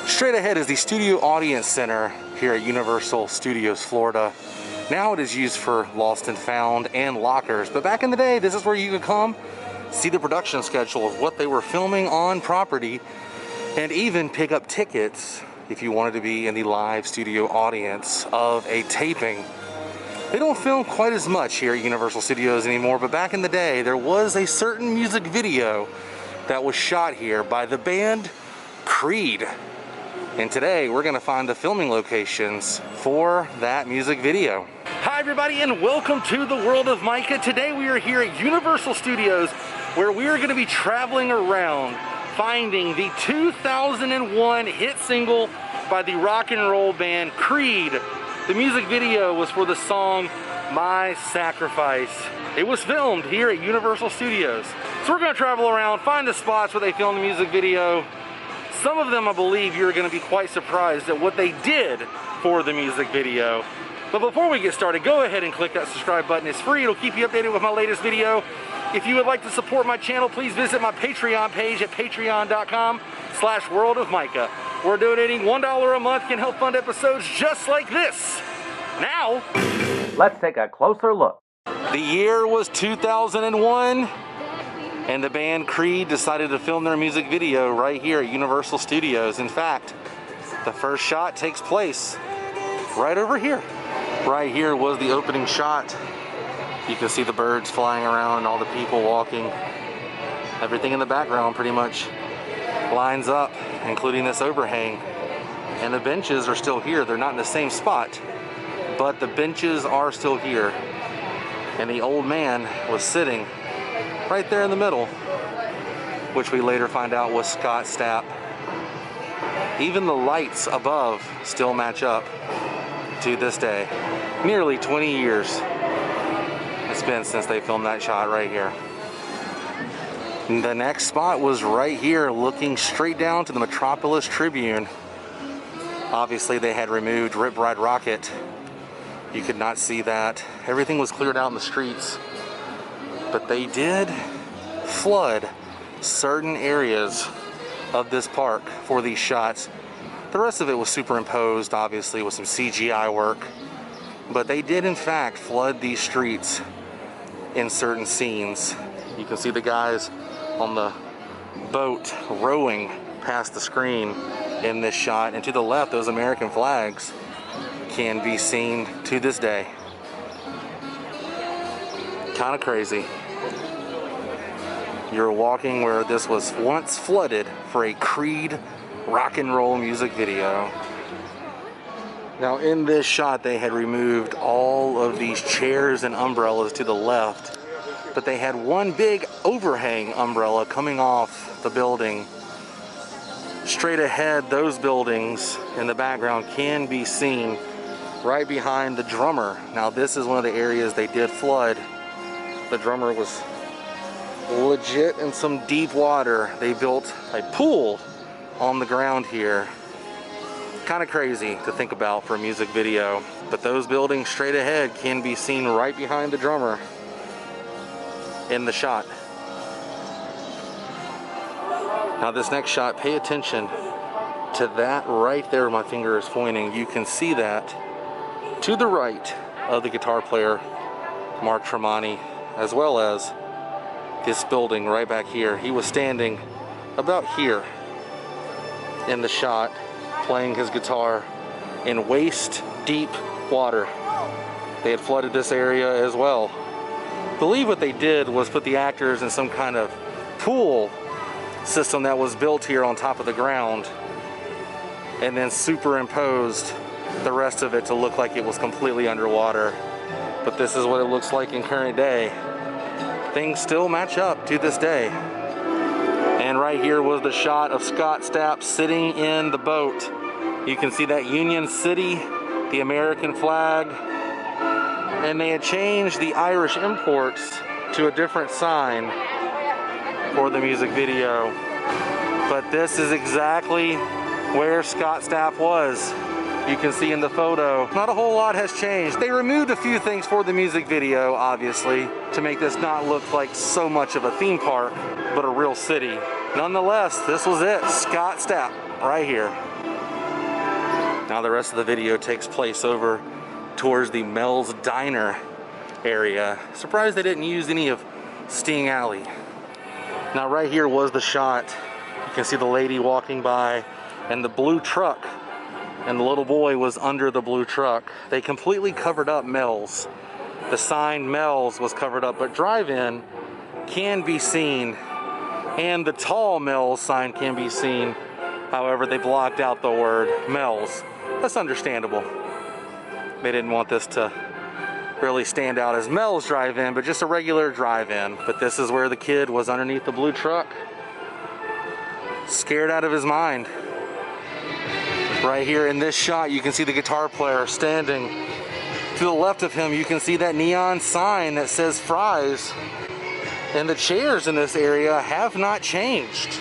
Straight ahead is the Studio Audience Center here at Universal Studios, Florida. Now it is used for lost and found and lockers, but back in the day, this is where you could come, see the production schedule of what they were filming on property, and even pick up tickets if you wanted to be in the live studio audience of a taping. They don't film quite as much here at Universal Studios anymore, but back in the day, there was a certain music video that was shot here by the band Creed. And today, we're gonna find the filming locations for that music video. Hi everybody, and welcome to the World of Micah. Today we are here at Universal Studios, where we are gonna be traveling around finding the 2001 hit single by the rock and roll band Creed. The music video was for the song My Sacrifice. It was filmed here at Universal Studios. So we're gonna travel around, find the spots where they filmed the music video. Some of them, I believe, you're gonna be quite surprised at what they did for the music video. But before we get started, go ahead and click that subscribe button. It's free, it'll keep you updated with my latest video. If you would like to support my channel, please visit my Patreon page at patreon.com/World of Micah. We're donating $1 a month can help fund episodes just like this. Now, let's take a closer look. The year was 2001, and the band Creed decided to film their music video right here at Universal Studios. In fact, the first shot takes place right over here. Right here was the opening shot. You can see the birds flying around and all the people walking. Everything in the background pretty much lines up, including this overhang. And the benches are still here. They're not in the same spot, but the benches are still here. And the old man was sitting right there in the middle, which we later find out was Scott Stapp. Even the lights above still match up to this day. Nearly 20 years it's been since they filmed that shot right here. The next spot was right here, looking straight down to the Metropolis Tribune. Obviously they had removed Rip Ride Rocket. You could not see that. Everything was cleared out in the streets. But they did flood certain areas of this park for these shots. The rest of it was superimposed, obviously, with some CGI work. But they did in fact flood these streets in certain scenes. You can see the guys on the boat rowing past the screen in this shot, and to the left, those American flags can be seen to this day. Kind of crazy. You're walking where this was once flooded for a Creed rock and roll music video. Now in this shot, they had removed all of these chairs and umbrellas to the left, but they had one big overhang umbrella coming off the building. Straight ahead, those buildings in the background can be seen right behind the drummer. Now this is one of the areas they did flood. The drummer was legit in some deep water. They built a pool on the ground here. Kind of crazy to think about for a music video, but those buildings straight ahead can be seen right behind the drummer in the shot. Now this next shot, pay attention to that right there. My finger is pointing. You can see that to the right of the guitar player Mark Tremonti, as well as this building right back here. He was standing about here in the shot, playing his guitar in waist deep water. They had flooded this area as well. I believe what they did was put the actors in some kind of pool system that was built here on top of the ground, and then superimposed the rest of it to look like it was completely underwater. But this is what it looks like in current day. Things still match up to this day. And right here was the shot of Scott Stapp sitting in the boat. You can see that Union City, the American flag, and they had changed the Irish imports to a different sign for the music video. But this is exactly where Scott Stapp was. You can see in the photo, not a whole lot has changed. They removed a few things for the music video, obviously, to make this not look like so much of a theme park, but a real city. Nonetheless, this was it. Scott Stapp, right here. Now the rest of the video takes place over towards the Mels Diner area. Surprised they didn't use any of Sting Alley. Now right here was the shot. You can see the lady walking by and the blue truck, and the little boy was under the blue truck. They completely covered up Mels. The sign Mels was covered up, but drive-in can be seen, and the tall Mels sign can be seen. However, they blocked out the word Mels. That's understandable. They didn't want this to really stand out as Mels drive-in, but just a regular drive-in. But this is where the kid was underneath the blue truck, scared out of his mind. Right here in this shot, you can see the guitar player standing. To the left of him, you can see that neon sign that says Fries. And the chairs in this area have not changed.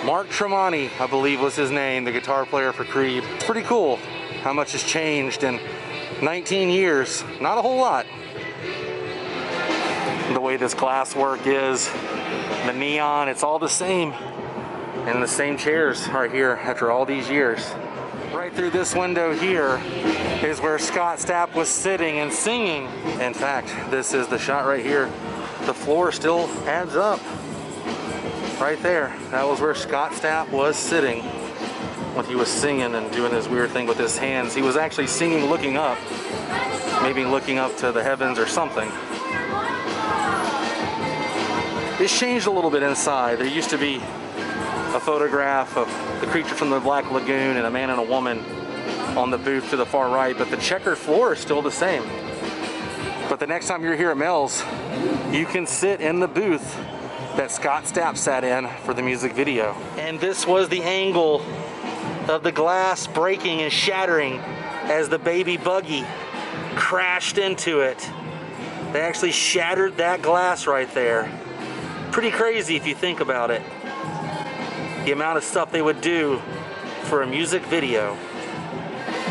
Mark Tremonti, I believe was his name, the guitar player for Creed. It's pretty cool how much has changed in 19 years. Not a whole lot. The way this glass work is, the neon, it's all the same. And the same chairs right here after all these years. Right through this window here is where Scott Stapp was sitting and singing. In fact, this is the shot right here. The floor still adds up. Right there. That was where Scott Stapp was sitting when he was singing and doing his weird thing with his hands. He was actually singing looking up. Maybe looking up to the heavens or something. It's changed a little bit inside. There used to be a photograph of the creature from the Black Lagoon and a man and a woman on the booth to the far right, but the checkered floor is still the same. But the next time you're here at Mels, you can sit in the booth that Scott Stapp sat in for the music video. And this was the angle of the glass breaking and shattering as the baby buggy crashed into it. They actually shattered that glass right there. Pretty crazy if you think about it. The amount of stuff they would do for a music video.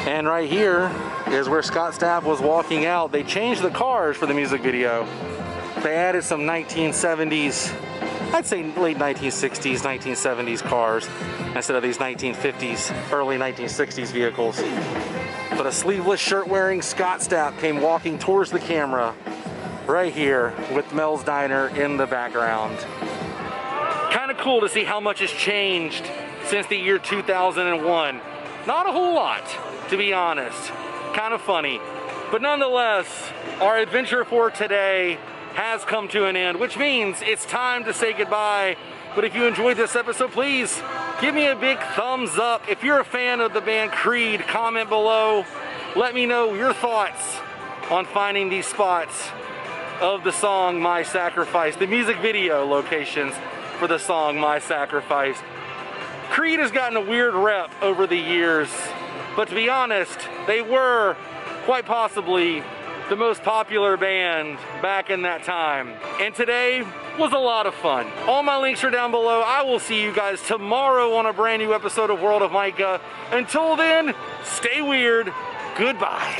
And right here is where Scott Stapp was walking out. They changed the cars for the music video. They added some 1970s, I'd say late 1960s, 1970s cars instead of these 1950s, early 1960s vehicles. But a sleeveless shirt wearing Scott Stapp came walking towards the camera right here with Mels Diner in the background. Kind of cool to see how much has changed since the year 2001. Not a whole lot, to be honest. Kind of funny. But nonetheless, our adventure for today has come to an end, which means it's time to say goodbye. But if you enjoyed this episode, please give me a big thumbs up. If you're a fan of the band Creed, comment below. Let me know your thoughts on finding these spots of the song My Sacrifice, the music video locations for the song My Sacrifice. Creed has gotten a weird rep over the years, but to be honest, they were quite possibly the most popular band back in that time. And today was a lot of fun. All my links are down below. I will see you guys tomorrow on a brand new episode of World of Micah. Until then, stay weird. Goodbye.